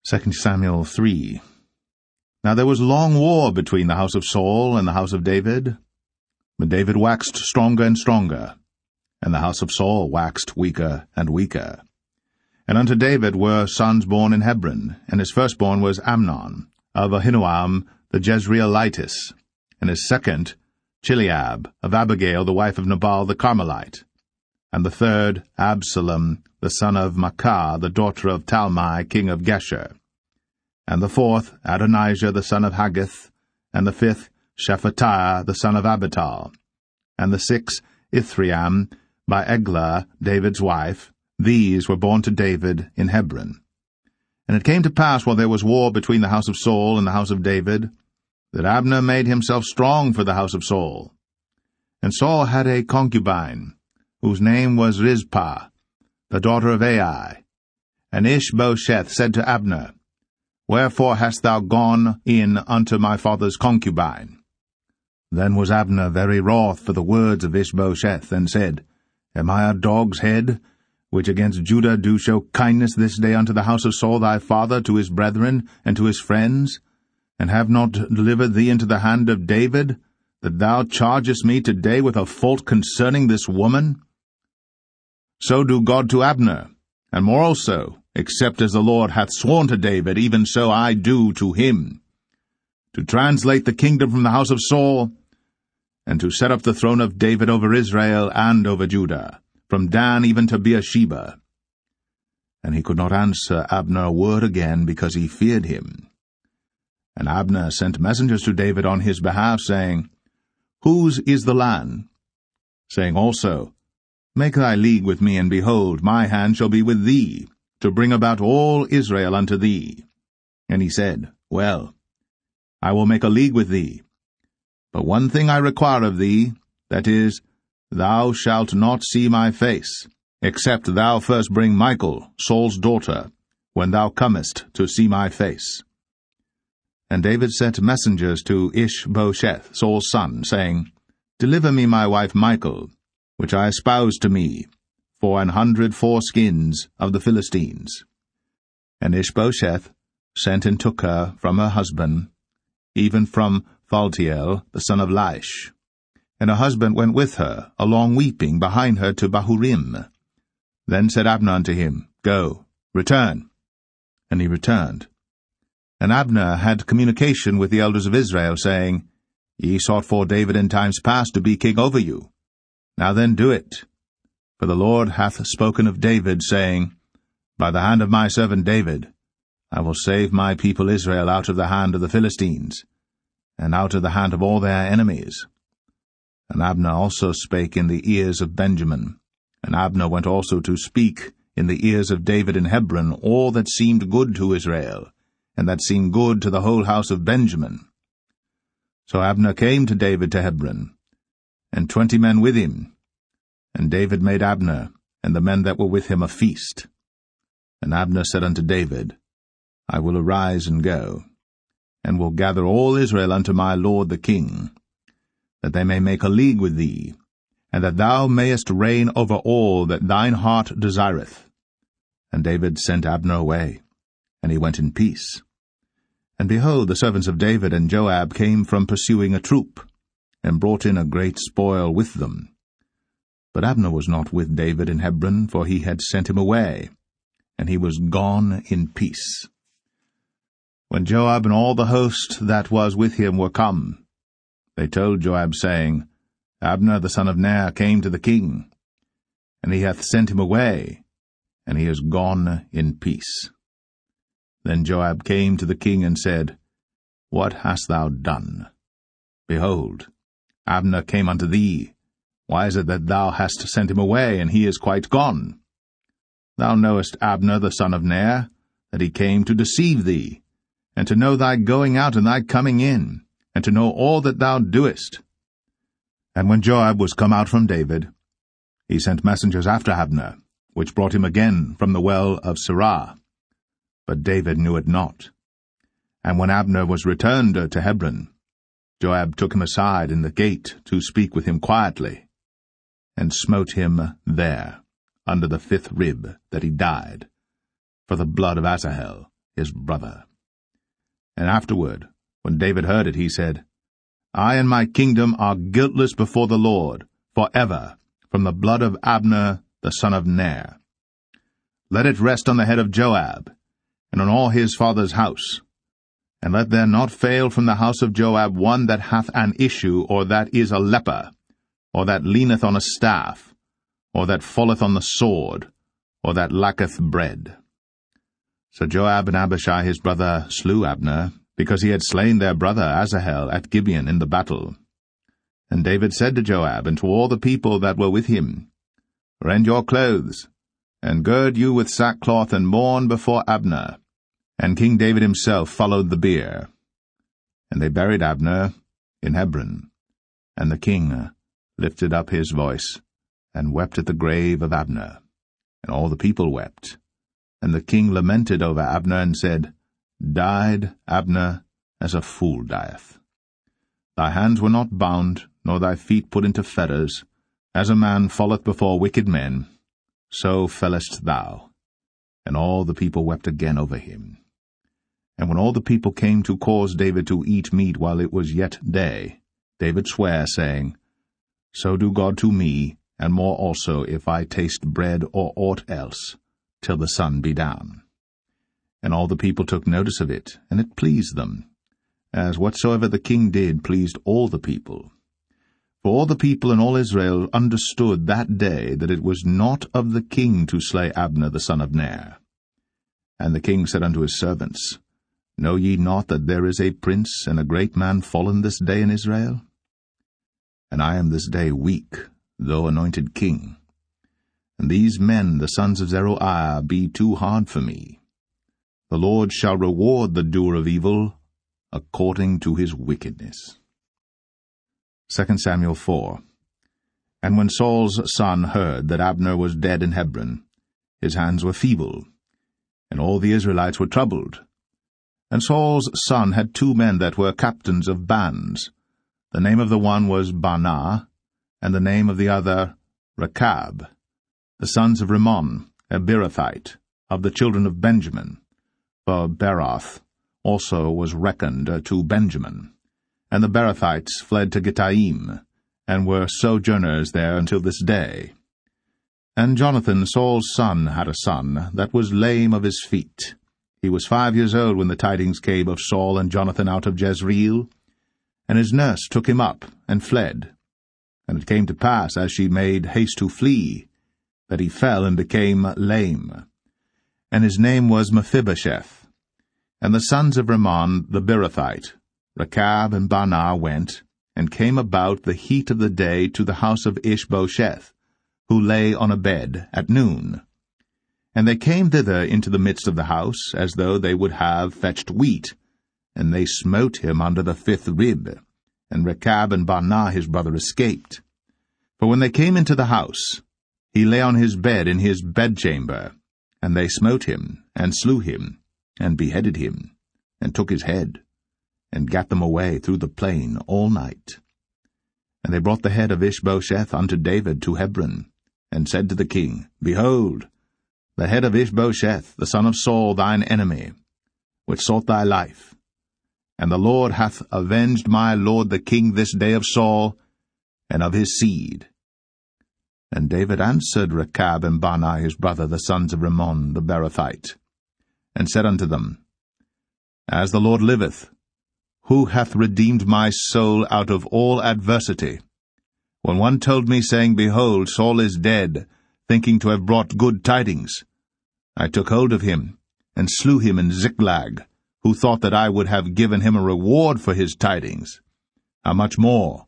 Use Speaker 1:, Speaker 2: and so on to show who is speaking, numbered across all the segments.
Speaker 1: 2 Samuel 3. Now there was long war between the house of Saul and the house of David. But David waxed stronger and stronger, and the house of Saul waxed weaker and weaker. And unto David were sons born in Hebron, and his firstborn was Amnon, of Ahinoam the Jezreelitess, and his second Chileab, of Abigail the wife of Nabal the Carmelite, and the third Absalom the son of Maacah the daughter of Talmai king of Geshur, and the fourth Adonijah the son of Haggith, and the fifth Shephatiah the son of Abital, and the sixth Ithream by Eglah David's wife. These were born to David in Hebron. And it came to pass, while there was war between the house of Saul and the house of David, that Abner made himself strong for the house of Saul. And Saul had a concubine, whose name was Rizpah, the daughter of Ai. And Ishbosheth said to Abner, Wherefore hast thou gone in unto my father's concubine? Then was Abner very wroth for the words of Ishbosheth, and said, Am I a dog's head, which against Judah do show kindness this day unto the house of Saul thy father, to his brethren, and to his friends, and have not delivered thee into the hand of David, that thou chargest me today with a fault concerning this woman? So do God to Abner, and more also, except as the Lord hath sworn to David, even so I do to him, to translate the kingdom from the house of Saul, and to set up the throne of David over Israel and over Judah, from Dan even to Beersheba. And he could not answer Abner a word again, because he feared him. And Abner sent messengers to David on his behalf, saying, Whose is the land? Saying also, Make thy league with me, and behold, my hand shall be with thee, to bring about all Israel unto thee. And he said, Well, I will make a league with thee. But one thing I require of thee, that is, thou shalt not see my face, except thou first bring Michal, Saul's daughter, when thou comest to see my face. And David sent messengers to Ishbosheth, Saul's son, saying, Deliver me my wife Michal, which I espoused to me, for 100 foreskins of the Philistines. And Ishbosheth sent and took her from her husband, even from Phaltiel, the son of Laish. And her husband went with her, along weeping, behind her to Bahurim. Then said Abner unto him, Go, return. And he returned. And Abner had communication with the elders of Israel, saying, Ye sought for David in times past to be king over you. Now then do it. For the Lord hath spoken of David, saying, By the hand of my servant David, I will save my people Israel out of the hand of the Philistines, and out of the hand of all their enemies. And Abner also spake in the ears of Benjamin. And Abner went also to speak in the ears of David in Hebron all that seemed good to Israel, and that seemed good to the whole house of Benjamin. So Abner came to David to Hebron, and 20 men with him. And David made Abner and the men that were with him a feast. And Abner said unto David, I will arise and go, and will gather all Israel unto my lord the king, that they may make a league with thee, and that thou mayest reign over all that thine heart desireth. And David sent Abner away, and he went in peace. And behold, the servants of David and Joab came from pursuing a troop, and brought in a great spoil with them. But Abner was not with David in Hebron, for he had sent him away, and he was gone in peace. When Joab and all the host that was with him were come, they told Joab, saying, Abner the son of Ner came to the king, and he hath sent him away, and he is gone in peace. Then Joab came to the king and said, What hast thou done? Behold, Abner came unto thee. Why is it that thou hast sent him away, and he is quite gone? Thou knowest Abner the son of Ner, that he came to deceive thee, and to know thy going out and thy coming in, and to know all that thou doest. And when Joab was come out from David, he sent messengers after Abner, which brought him again from the well of Sirah. But David knew it not. And when Abner was returned to Hebron, Joab took him aside in the gate to speak with him quietly, and smote him there, under the 5th rib, that he died, for the blood of Asahel his brother. And afterward, when David heard it, he said, I and my kingdom are guiltless before the Lord, forever, from the blood of Abner the son of Ner. Let it rest on the head of Joab, and on all his father's house. And let there not fail from the house of Joab one that hath an issue, or that is a leper, or that leaneth on a staff, or that falleth on the sword, or that lacketh bread. So Joab and Abishai his brother slew Abner, because he had slain their brother Asahel at Gibeon in the battle. And David said to Joab and to all the people that were with him, Rend your clothes, and gird you with sackcloth, and mourn before Abner. And King David himself followed the bier. And they buried Abner in Hebron. And the king lifted up his voice, and wept at the grave of Abner. And all the people wept. And the king lamented over Abner, and said, Died Abner as a fool dieth. Thy hands were not bound, nor thy feet put into fetters. As a man falleth before wicked men, so fellest thou. And all the people wept again over him. And when all the people came to cause David to eat meat while it was yet day, David sware, saying, So do God to me, and more also, if I taste bread or aught else, till the sun be down. And all the people took notice of it, and it pleased them, as whatsoever the king did pleased all the people. For all the people and all Israel understood that day that it was not of the king to slay Abner the son of Ner. And the king said unto his servants, Know ye not that there is a prince and a great man fallen this day in Israel? And I am this day weak, though anointed king. And these men, the sons of Zeruiah, be too hard for me. The Lord shall reward the doer of evil according to his wickedness. 2 Samuel 4. And when Saul's son heard that Abner was dead in Hebron, his hands were feeble, and all the Israelites were troubled. And Saul's son had 2 men that were captains of bands. The name of the one was Baanah, and the name of the other Rechab, the sons of Rimmon, a Beerothite, of the children of Benjamin. For Beeroth also was reckoned to Benjamin. And the Beerothites fled to Gittaim, and were sojourners there until this day. And Jonathan, Saul's son, had a son that was lame of his feet. He was 5 years old when the tidings came of Saul and Jonathan out of Jezreel. And his nurse took him up, and fled. And it came to pass, as she made haste to flee, that he fell and became lame. And his name was Mephibosheth. And the sons of Rimmon the Beerothite, Rechab and Baanah, went, and came about the heat of the day to the house of Ishbosheth, who lay on a bed at noon. And they came thither into the midst of the house, as though they would have fetched wheat, and they smote him under the 5th rib, and Rechab and Baanah his brother escaped. For when they came into the house, he lay on his bed in his bedchamber, and they smote him, and slew him, and beheaded him, and took his head, and gat them away through the plain all night. And they brought the head of Ishbosheth unto David to Hebron, and said to the king, Behold, the head of Ishbosheth, the son of Saul, thine enemy, which sought thy life. And the Lord hath avenged my lord the king this day of Saul, and of his seed. And David answered Rechab and Baanah his brother, the sons of Rimmon the Beerothite, and said unto them, As the Lord liveth, who hath redeemed my soul out of all adversity? When one told me, saying, Behold, Saul is dead, thinking to have brought good tidings, I took hold of him, and slew him in Ziklag, who thought that I would have given him a reward for his tidings. How much more,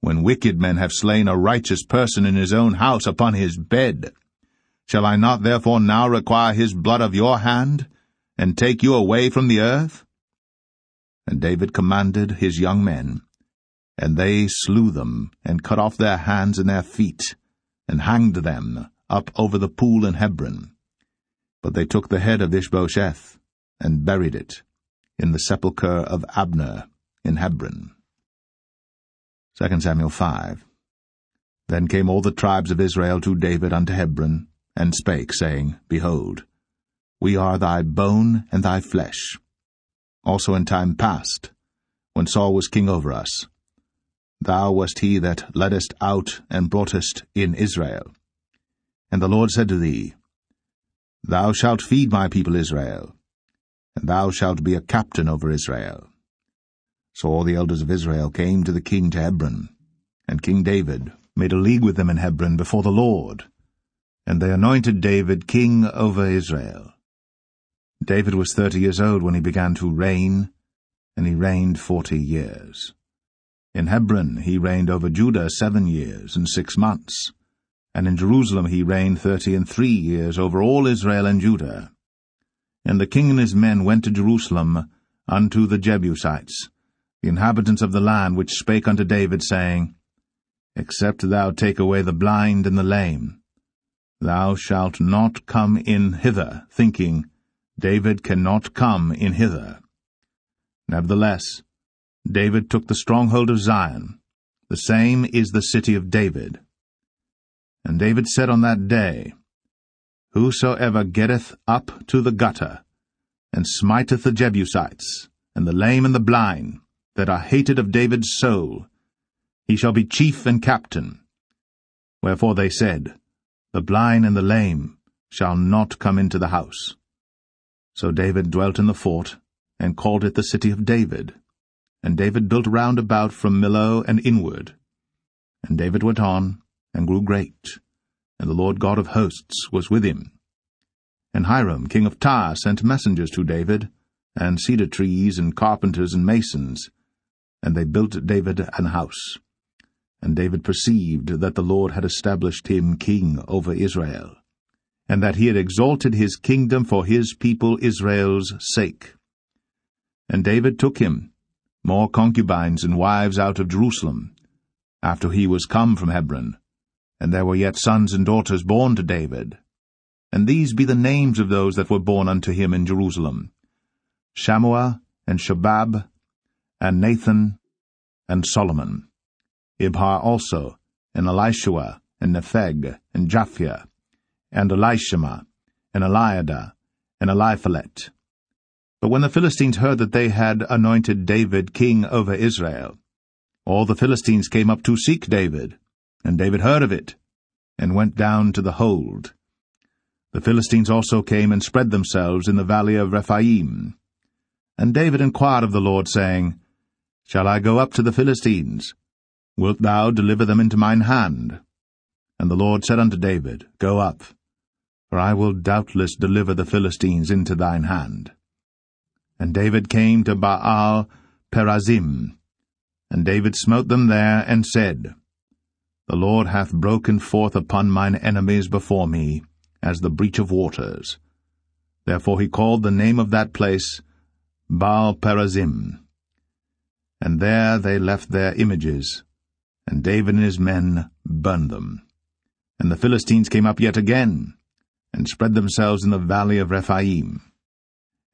Speaker 1: when wicked men have slain a righteous person in his own house upon his bed? Shall I not therefore now require his blood of your hand, and take you away from the earth? And David commanded his young men, and they slew them, and cut off their hands and their feet, and hanged them up over the pool in Hebron. But they took the head of Ishbosheth, and buried it in the sepulchre of Abner in Hebron. 2 Samuel 5. Then came all the tribes of Israel to David unto Hebron, and spake, saying, Behold, We are thy bone and thy flesh. Also in time past, when Saul was king over us, thou wast he that leddest out and broughtest in Israel. And the Lord said to thee, Thou shalt feed my people Israel, and thou shalt be a captain over Israel. So all the elders of Israel came to the king to Hebron, and King David made a league with them in Hebron before the Lord, and they anointed David king over Israel. David was 30 years old when he began to reign, and he reigned 40 years. In Hebron he reigned over Judah 7 years and 6 months, and in Jerusalem he reigned 33 years over all Israel and Judah. And the king and his men went to Jerusalem unto the Jebusites, the inhabitants of the land, which spake unto David, saying, Except thou take away the blind and the lame, thou shalt not come in hither, thinking, David cannot come in hither. Nevertheless, David took the stronghold of Zion. The same is the city of David. And David said on that day, Whosoever getteth up to the gutter, and smiteth the Jebusites, and the lame and the blind, that are hated of David's soul, he shall be chief and captain. Wherefore they said, The blind and the lame shall not come into the house. So David dwelt in the fort, and called it the city of David. And David built round about from Millo and inward. And David went on, and grew great, and the Lord God of hosts was with him. And Hiram king of Tyre sent messengers to David, and cedar trees, and carpenters, and masons, and they built David an house. And David perceived that the Lord had established him king over Israel, and that he had exalted his kingdom for his people Israel's sake. And David took him more concubines and wives out of Jerusalem, after he was come from Hebron, and there were yet sons and daughters born to David. And these be the names of those that were born unto him in Jerusalem, Shammua, and Shobab, and Nathan, and Solomon, Ibhar also, and Elishua, and Nepheg, and Japhia, and Elishama, and Eliada, and Eliphalet. But when the Philistines heard that they had anointed David king over Israel, all the Philistines came up to seek David, and David heard of it, and went down to the hold. The Philistines also came and spread themselves in the valley of Rephaim. And David inquired of the Lord, saying, Shall I go up to the Philistines? Wilt thou deliver them into mine hand? And the Lord said unto David, Go up, for I will doubtless deliver the Philistines into thine hand. And David came to Baal Perazim, and David smote them there, and said, The Lord hath broken forth upon mine enemies before me, as the breach of waters. Therefore he called the name of that place Baal Perazim. And there they left their images, and David and his men burned them. And the Philistines came up yet again, and spread themselves in the valley of Rephaim.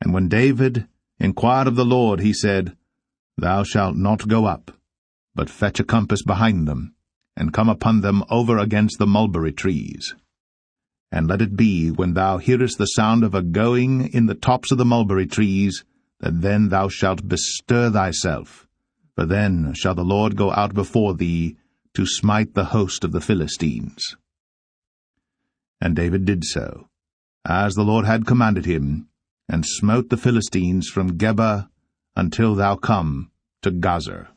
Speaker 1: And when David inquired of the Lord, he said, Thou shalt not go up, but fetch a compass behind them, and come upon them over against the mulberry trees. And let it be, when thou hearest the sound of a going in the tops of the mulberry trees, that then thou shalt bestir thyself, for then shall the Lord go out before thee to smite the host of the Philistines. And David did so, as the Lord had commanded him, and smote the Philistines from Geba until thou come to Gazer.